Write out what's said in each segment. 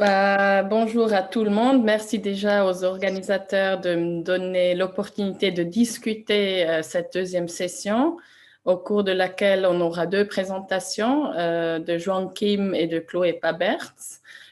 Bonjour à tout le monde. Merci déjà aux organisateurs de me donner l'opportunité de discuter cette deuxième session, au cours de laquelle on aura deux présentations de Joan Kim et de Chloé Paberts.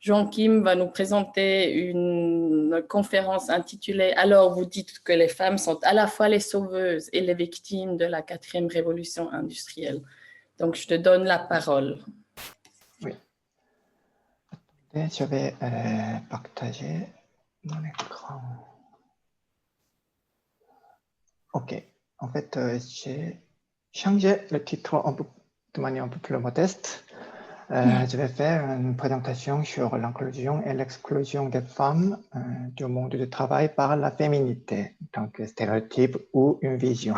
Joan Kim va nous présenter une conférence intitulée « Alors vous dites que les femmes sont à la fois les sauveuses et les victimes de la quatrième révolution industrielle ». Donc, je te donne la parole. Oui. Je vais partager mon écran. OK. En fait, j'ai changé le titre de manière un peu plus modeste. Je vais faire une présentation sur l'inclusion et l'exclusion des femmes du monde du travail par la féminité, en tant que stéréotype ou une vision.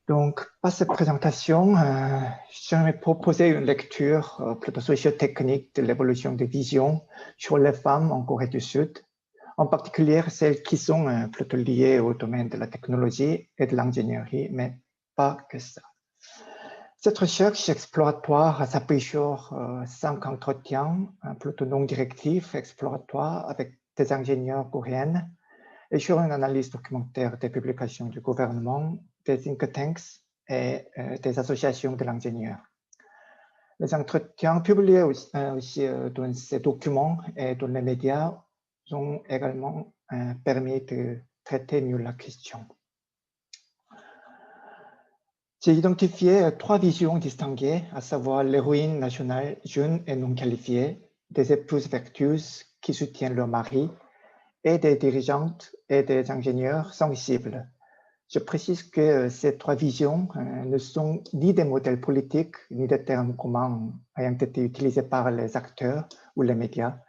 Donc, par cette présentation, je vais proposer une lecture plutôt socio-technique de l'évolution des visions sur les femmes en Corée du Sud, en particulier celles qui sont plutôt liées au domaine de la technologie et de l'ingénierie, mais pas que ça. Cette recherche exploratoire s'appuie sur 5 entretiens plutôt non directifs exploratoires avec des ingénieurs coréennes et sur une analyse documentaire des publications du gouvernement, des think tanks et des associations de l'ingénieur. Les entretiens publiés aussi dans ces documents et dans les médias ont également permis de traiter mieux la question. J'ai identifié 3 visions distinguées, à savoir l'héroïne nationale jeune et non qualifiée, des épouses vertueuses qui soutiennent leur mari, et des dirigeantes et des ingénieurs sensibles. Je précise que ces 3 visions ne sont ni des modèles politiques, ni des termes communs ayant été utilisés par les acteurs ou les médias.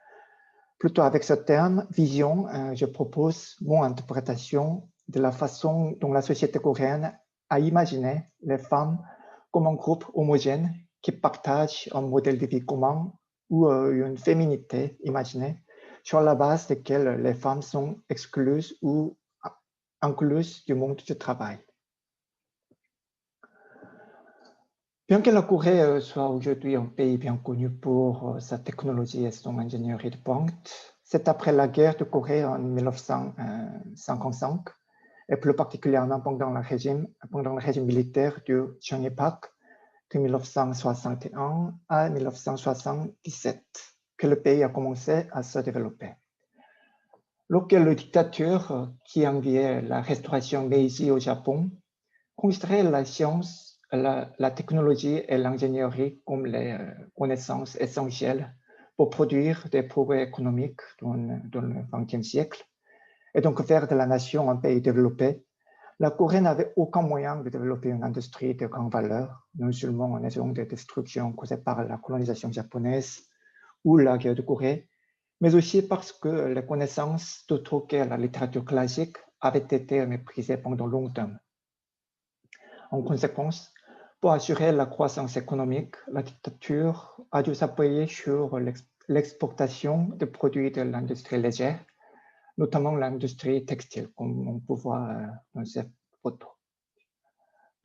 Plutôt avec ce terme, vision, je propose mon interprétation de la façon dont la société coréenne a imaginé les femmes comme un groupe homogène qui partage un modèle de vie commun ou une féminité imaginée sur la base de laquelle les femmes sont exclues ou incluses du monde du travail. Bien que la Corée soit aujourd'hui un pays bien connu pour sa technologie et son ingénierie de pointe, c'est après la guerre de Corée en 1955, et plus particulièrement pendant le régime militaire de Chung Il-pak de 1961 à 1977, que le pays a commencé à se développer. Lorsque la dictature qui enviait la restauration Meiji au Japon considérait la science, la technologie et l'ingénierie comme les connaissances essentielles pour produire des progrès économiques dans le XXe siècle, et donc faire de la nation un pays développé, la Corée n'avait aucun moyen de développer une industrie de grande valeur, non seulement en raison des destructions causées par la colonisation japonaise ou la guerre de Corée, mais aussi parce que les connaissances d'autres que la littérature classique avaient été méprisées pendant longtemps. En conséquence, pour assurer la croissance économique, la dictature a dû s'appuyer sur l'exportation de produits de l'industrie légère, notamment l'industrie textile, comme on peut voir dans cette photo.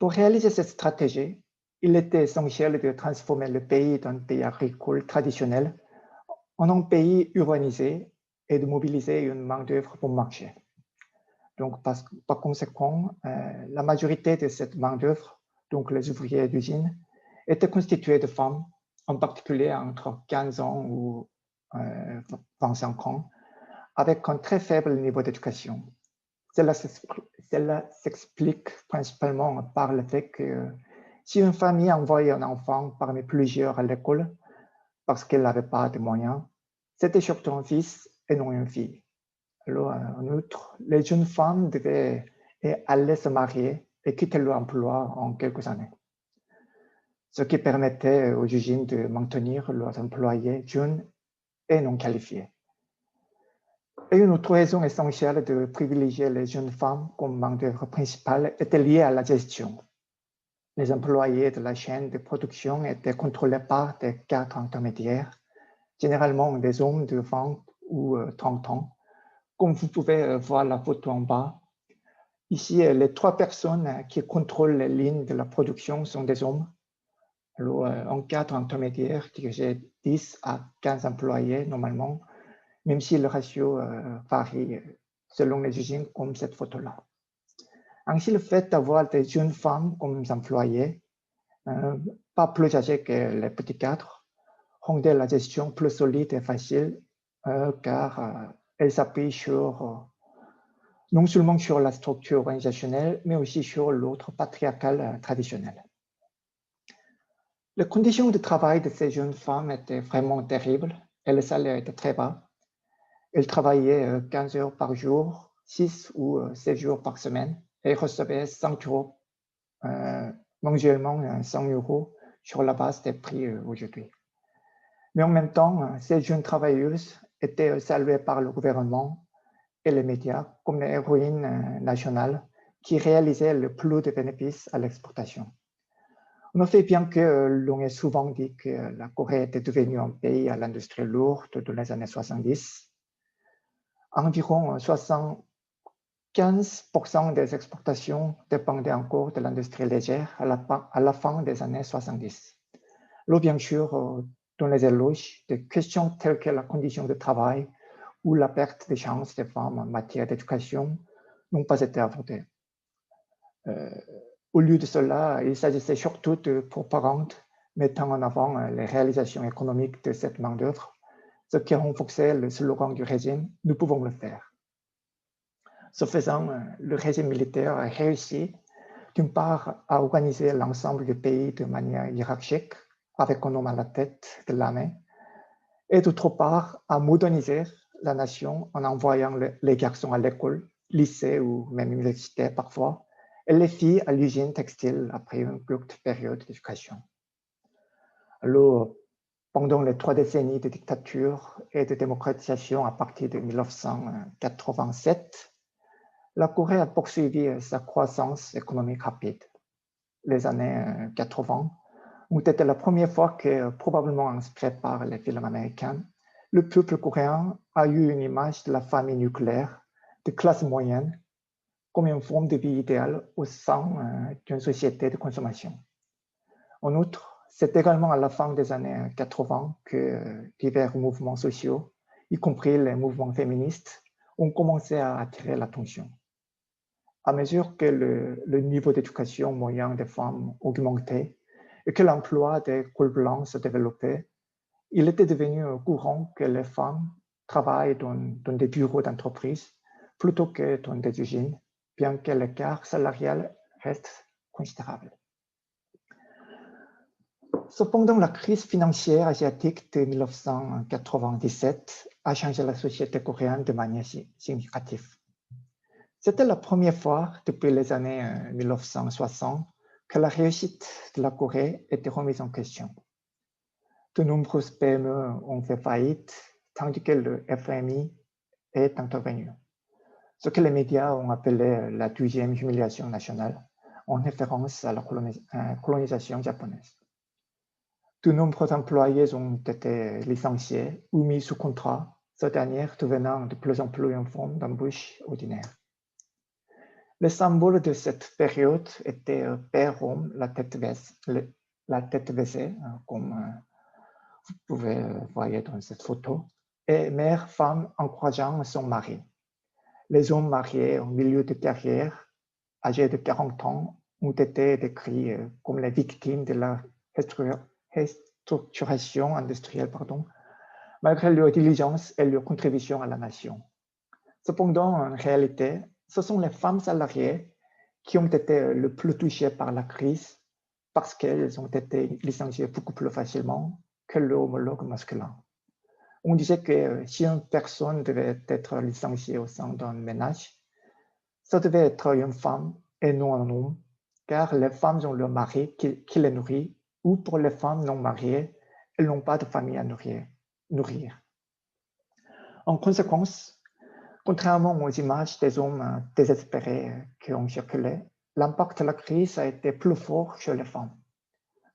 Pour réaliser cette stratégie, il était essentiel de transformer le pays d'un pays agricole traditionnel en un pays urbanisé et de mobiliser une main-d'œuvre bon marché. Donc, par conséquent, la majorité de cette main-d'œuvre, donc les ouvriers d'usine, étaient constitués de femmes, en particulier entre 15 ans ou 25 ans, avec un très faible niveau d'éducation. Cela s'explique principalement par le fait que si une famille envoyait un enfant parmi plusieurs à l'école parce qu'elle n'avait pas de moyens, c'était surtout un fils et non une fille. Alors, en outre, les jeunes femmes devaient aller se marier et quitter leur emploi en quelques années, ce qui permettait aux usines de maintenir leurs employés jeunes et non qualifiés. Et une autre raison essentielle de privilégier les jeunes femmes comme main-d'œuvre principale était liée à la gestion. Les employés de la chaîne de production étaient contrôlés par des cadres intermédiaires, généralement des hommes de 20 ou 30 ans. Comme vous pouvez voir la photo en bas, ici, les 3 personnes qui contrôlent les lignes de la production sont des hommes. Alors, un cadre intermédiaire dirigeait 10 à 15 employés normalement, même si le ratio varie selon les usines, comme cette photo-là. Ainsi, le fait d'avoir des jeunes femmes comme employées, pas plus âgées que les petits cadres, rendait la gestion plus solide et facile, car elle s'appuie sur non seulement sur la structure organisationnelle, mais aussi sur l'ordre patriarcal traditionnel. Les conditions de travail de ces jeunes femmes étaient vraiment terribles et le salaire était très bas. Elles travaillaient 15 heures par jour, 6 ou 7 jours par semaine et recevaient 100 euros, mensuellement 100 euros sur la base des prix aujourd'hui. Mais en même temps, ces jeunes travailleuses étaient saluées par le gouvernement et les médias comme les héroïnes nationales qui réalisaient le plus de bénéfices à l'exportation. On fait bien que l'on ait souvent dit que la Corée était devenue un pays à l'industrie lourde dans les années 70. Environ 75% des exportations dépendaient encore de l'industrie légère à la fin des années 70. Alors bien sûr, dans les éloges, des questions telles que la condition de travail ou la perte des chances des femmes en matière d'éducation n'ont pas été abordées. Au lieu de cela, il s'agissait surtout de propagande mettant en avant les réalisations économiques de cette main-d'œuvre, ce qui renforçait le slogan du régime « Nous pouvons le faire ». Ce faisant, le régime militaire a réussi, d'une part, à organiser l'ensemble du pays de manière hiérarchique, avec un homme à la tête de l'armée, et d'autre part, à moderniser la nation en envoyant les garçons à l'école, lycée ou même université parfois, et les filles à l'usine textile après une courte période d'éducation. Alors, pendant les 3 décennies de dictature et de démocratisation à partir de 1987, la Corée a poursuivi sa croissance économique rapide. Les années 80 ont été la première fois que, probablement inspiré par les films américains, le peuple coréen a eu une image de la famille nucléaire, de classe moyenne, comme une forme de vie idéale au sein d'une société de consommation. En outre, c'est également à la fin des années 80 que divers mouvements sociaux, y compris les mouvements féministes, ont commencé à attirer l'attention. À mesure que le niveau d'éducation moyen des femmes augmentait et que l'emploi des cols blancs se développait, il était devenu courant que les femmes travaillent dans des bureaux d'entreprise plutôt que dans des usines, bien que l'écart salarial reste considérable. Cependant, la crise financière asiatique de 1997 a changé la société coréenne de manière significative. C'était la première fois depuis les années 1960 que la réussite de la Corée était remise en question. De nombreuses PME ont fait faillite, tandis que le FMI est intervenu. Ce que les médias ont appelé la deuxième humiliation nationale, en référence à la colonisation japonaise. De nombreux employés ont été licenciés ou mis sous contrat, ces dernières devenant de plus en plus une forme d'embauche ordinaire. Le symbole de cette période était père homme, la tête baissée, comme vous pouvez voir dans cette photo, et mère femme encourageant son mari. Les hommes mariés au milieu de carrière, âgés de 40 ans, ont été décrits comme les victimes de la restructuration industrielle, malgré leur diligence et leur contribution à la nation. Cependant, en réalité, ce sont les femmes salariées qui ont été le plus touchées par la crise parce qu'elles ont été licenciées beaucoup plus facilement que leur homologue masculin. On disait que si une personne devait être licenciée au sein d'un ménage, ça devait être une femme et non un homme, car les femmes ont leur mari qui les nourrit, ou pour les femmes non mariées, elles n'ont pas de famille à nourrir. En conséquence, contrairement aux images des hommes désespérés qui ont circulé, l'impact de la crise a été plus fort chez les femmes.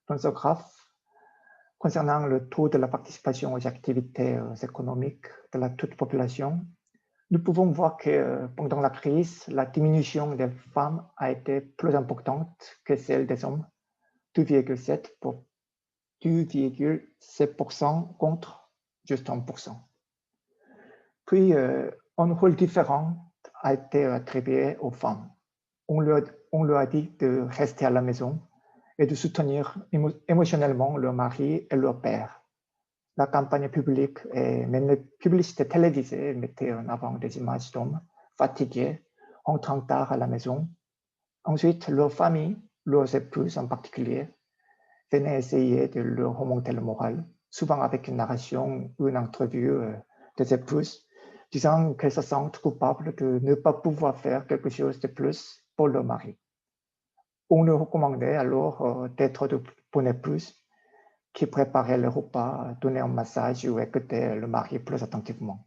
Dans ce graphe, concernant le taux de la participation aux activités économiques de la toute population, nous pouvons voir que pendant la crise, la diminution des femmes a été plus importante que celle des hommes, 2,7 2,7% contre juste 1%. Puis, un rôle différent a été attribué aux femmes. On leur a dit de rester à la maison et de soutenir émotionnellement leur mari et leur père. La campagne publique et même les publicités télévisées mettaient en avant des images d'hommes fatigués, rentrant tard à la maison. Ensuite, leurs familles, leurs épouses en particulier, venaient essayer de leur remonter le moral, souvent avec une narration ou une entrevue des épouses, disant qu'elles se sentent coupables de ne pas pouvoir faire quelque chose de plus pour leur mari. On leur recommandait alors d'être de bonnes épouses qui préparaient le repas, donnaient un massage ou écoutaient le mari plus attentivement.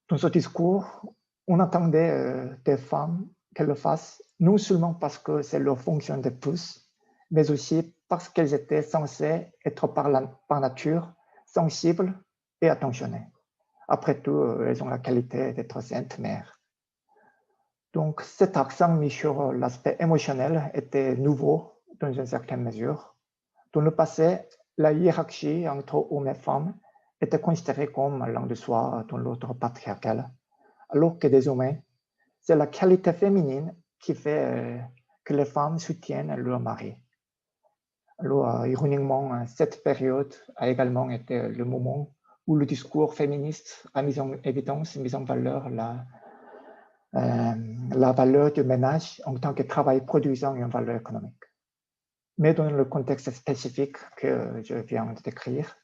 Dans ce discours, on attendait des femmes qu'elles le fassent, non seulement parce que c'est leur fonction d'épouse, mais aussi parce qu'elles étaient censées être par nature sensibles et attentionnées. Après tout, elles ont la qualité d'être saintes mères. Donc, cet accent mis sur l'aspect émotionnel était nouveau dans une certaine mesure. Dans le passé, la hiérarchie entre hommes et femmes était considérée comme allant de soi dans l'ordre patriarcal, alors que désormais, c'est la qualité féminine qui fait que les femmes soutiennent leur mari. Alors, ironiquement, cette période a également été le moment où le discours féministe a mis en évidence, mis en valeur la valeur du ménage en tant que travail produisant une valeur économique. Mais dans le contexte spécifique que je viens de décrire,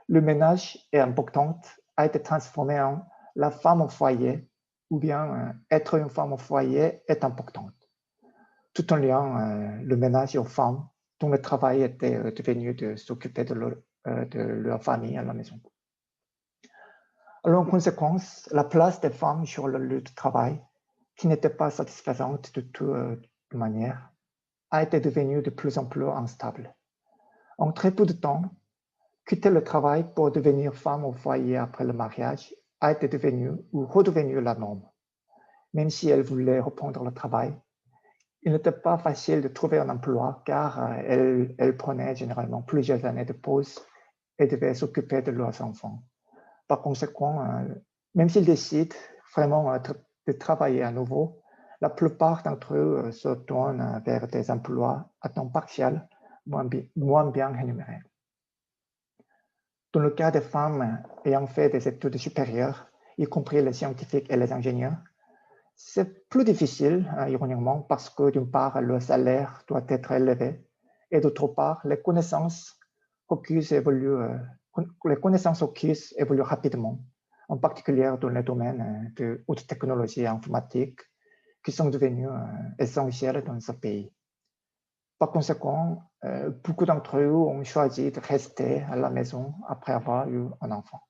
le ménage est important, a été transformé en la femme au foyer, ou bien être une femme au foyer est important, tout en liant le ménage aux femmes dont le travail était devenu de s'occuper de leur famille à la maison. Alors, en conséquence, la place des femmes sur le lieu de travail, qui n'était pas satisfaisante de toute manière, a été devenue de plus en plus instable. En très peu de temps, quitter le travail pour devenir femme au foyer après le mariage a été devenu ou redevenu la norme. Même si elle voulait reprendre le travail, il n'était pas facile de trouver un emploi car elle prenait généralement plusieurs années de pause et devait s'occuper de leurs enfants. Par conséquent, même s'ils décident vraiment de travailler à nouveau, la plupart d'entre eux se tournent vers des emplois à temps partiel, moins bien rémunérés. Dans le cas des femmes ayant fait des études supérieures, y compris les scientifiques et les ingénieurs, c'est plus difficile, ironiquement, parce que d'une part, le salaire doit être élevé et d'autre part, les connaissances requises évoluent rapidement, en particulier dans les domaines de haute technologie informatique qui sont devenus essentiels dans ce pays. Par conséquent, beaucoup d'entre eux ont choisi de rester à la maison après avoir eu un enfant.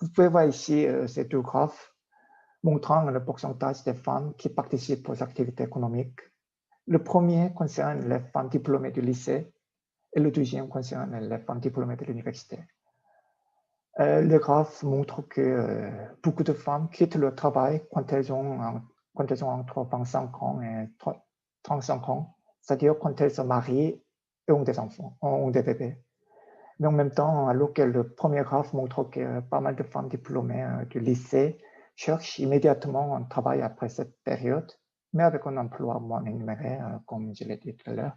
Vous pouvez voir ici ces deux graphes montrant le pourcentage des femmes qui participent aux activités économiques. Le premier concerne les femmes diplômées du lycée et le deuxième concerne les femmes diplômées de l'université. Le graphe montre que beaucoup de femmes quittent leur travail quand elles ont entre 25 ans et 35 ans, c'est-à-dire quand elles se marient et ont des enfants, ont des bébés. Mais en même temps, alors que le premier graphe montre que pas mal de femmes diplômées du lycée cherchent immédiatement un travail après cette période, mais avec un emploi moins rémunéré, comme je l'ai dit tout à l'heure.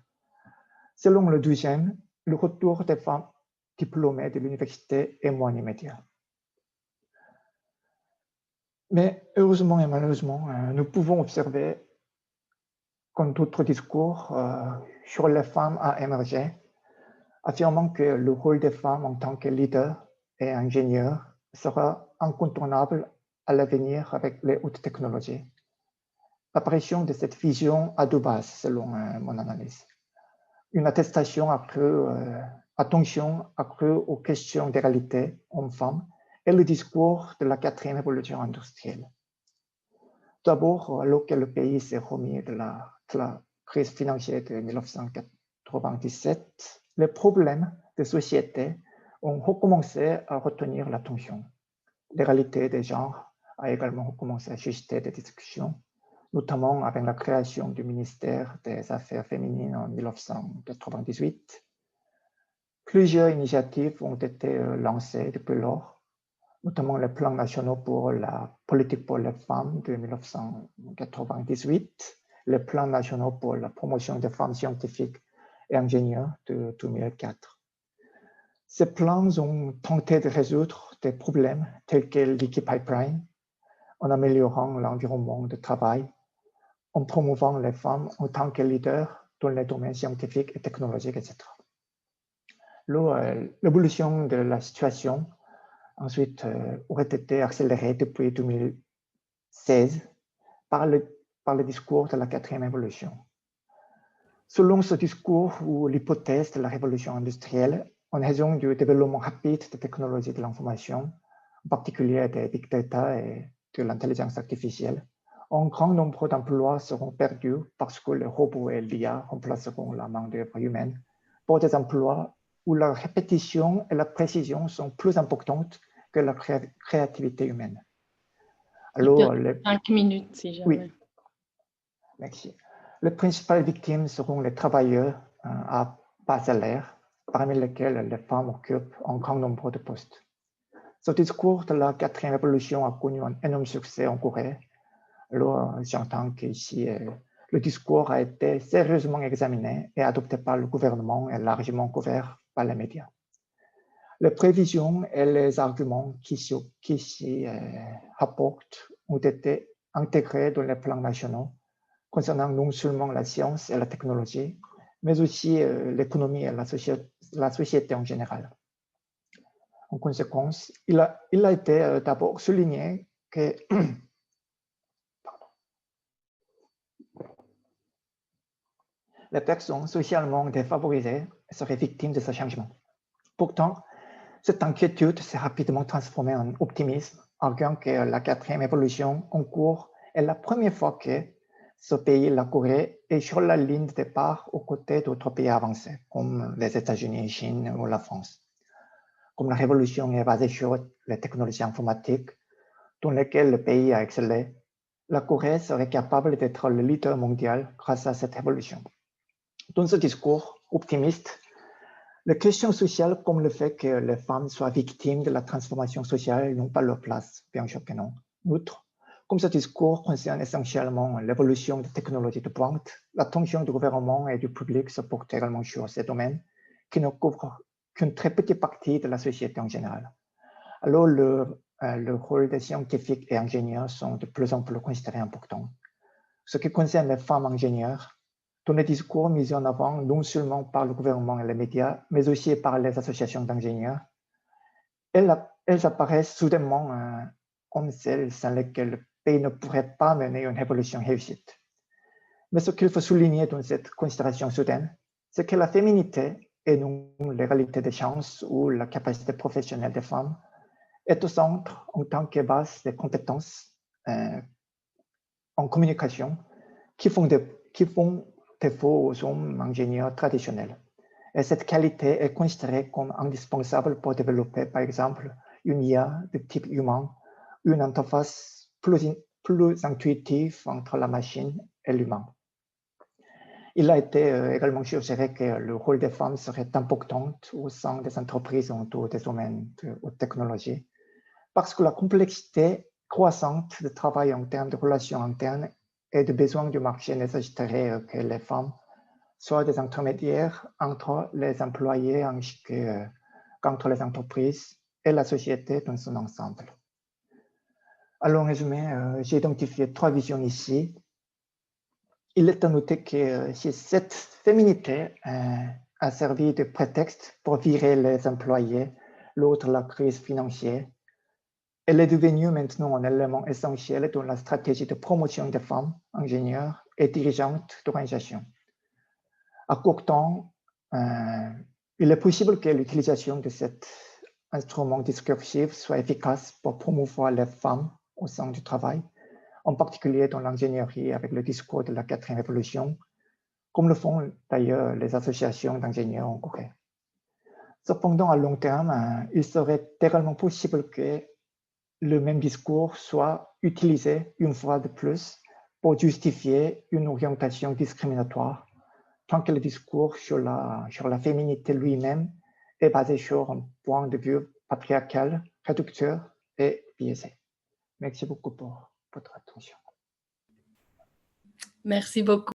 Selon le deuxième, le retour des femmes diplômées de l'université est moins immédiat. Mais heureusement et malheureusement, nous pouvons observer qu'un autre discours sur les femmes a émergé, affirmant que le rôle des femmes en tant que leader et ingénieur sera incontournable à l'avenir avec les hautes technologies. L'apparition de cette vision a deux bases, selon mon analyse. Une attestation accrue, attention accrue aux questions d'égalité hommes-femmes et le discours de la quatrième révolution industrielle. D'abord, alors que le pays s'est remis de la crise financière de 1997, les problèmes de société ont recommencé à retenir l'attention. L'égalité des genres a également recommencé à susciter des discussions, notamment avec la création du ministère des Affaires féminines en 1998. Plusieurs initiatives ont été lancées depuis lors, notamment les plans nationaux pour la politique pour les femmes de 1998, les plans nationaux pour la promotion des femmes scientifiques et ingénieurs de 2004. Ces plans ont tenté de résoudre des problèmes tels que leaky pipeline, en améliorant l'environnement de travail, en promouvant les femmes en tant que leaders dans les domaines scientifiques et technologiques, etc. L'évolution de la situation ensuite aurait été accélérée depuis 2016 par le discours de la 4e révolution. Selon ce discours ou l'hypothèse de la révolution industrielle, en raison du développement rapide des technologies de l'information, en particulier des big data et de l'intelligence artificielle, un grand nombre d'emplois seront perdus parce que les robots et l'IA remplaceront la main-d'œuvre humaine pour des emplois où la répétition et la précision sont plus importantes que la créativité humaine. Alors, 5 minutes, si jamais. Oui, merci. Les principales victimes seront les travailleurs à bas salaire, parmi lesquels les femmes occupent un grand nombre de postes. Ce discours de la 4e révolution a connu un énorme succès en Corée. Alors, j'entends qu'ici, le discours a été sérieusement examiné et adopté par le gouvernement et largement couvert par les médias. Les prévisions et les arguments qui s'y rapportent ont été intégrés dans les plans nationaux concernant non seulement la science et la technologie, mais aussi l'économie et la société en général. En conséquence, il a été d'abord souligné que les personnes socialement défavorisées seraient victimes de ce changement. Pourtant, cette inquiétude s'est rapidement transformée en optimisme, arguant que la 4e révolution en cours est la première fois que ce pays, la Corée, est sur la ligne de départ aux côtés d'autres pays avancés, comme les États-Unis, Chine ou la France. Comme la révolution est basée sur les technologies informatiques, dans lesquelles le pays a excellé, la Corée serait capable d'être le leader mondial grâce à cette révolution. Dans ce discours optimiste, les questions sociales comme le fait que les femmes soient victimes de la transformation sociale n'ont pas leur place, bien sûr que non. Outre, comme ce discours concerne essentiellement l'évolution des technologies de pointe, l'attention du gouvernement et du public se porte également sur ces domaines qui ne couvrent qu'une très petite partie de la société en général. Alors, le rôle des scientifiques et ingénieurs sont de plus en plus considérés importants. Ce qui concerne les femmes ingénieurs, dans les discours mis en avant non seulement par le gouvernement et les médias, mais aussi par les associations d'ingénieurs, elles apparaissent soudainement comme celles sans lesquelles le pays ne pourrait pas mener une révolution réussite. Mais ce qu'il faut souligner dans cette considération soudaine, c'est que la féminité et non l'égalité des chances ou la capacité professionnelle des femmes est au centre en tant que base des compétences en communication qui font défaut aux hommes ingénieurs traditionnels. Et cette qualité est considérée comme indispensable pour développer, par exemple, une IA de type humain, une interface plus intuitive entre la machine et l'humain. Il a été également suggéré que le rôle des femmes serait important au sein des entreprises autour des domaines de haute technologie, parce que la complexité croissante de travail en termes de relations internes et de besoins du marché nécessiterait que les femmes soient des intermédiaires entre les employés ainsi qu'entre les entreprises et la société dans son ensemble. Alors, en résumé, j'ai identifié 3 visions ici. Il est à noter que si cette féminité a servi de prétexte pour virer les employés lors de la crise financière, elle est devenue maintenant un élément essentiel dans la stratégie de promotion des femmes, ingénieurs et dirigeantes d'organisations. À court terme, il est possible que l'utilisation de cet instrument discursif soit efficace pour promouvoir les femmes au sein du travail, en particulier dans l'ingénierie avec le discours de la 4e révolution, comme le font d'ailleurs les associations d'ingénieurs en Corée. Cependant, à long terme, il serait également possible que le même discours soit utilisé une fois de plus pour justifier une orientation discriminatoire, tant que le discours sur la féminité lui-même est basé sur un point de vue patriarcal, réducteur et biaisé. Merci beaucoup pour votre attention. Merci beaucoup.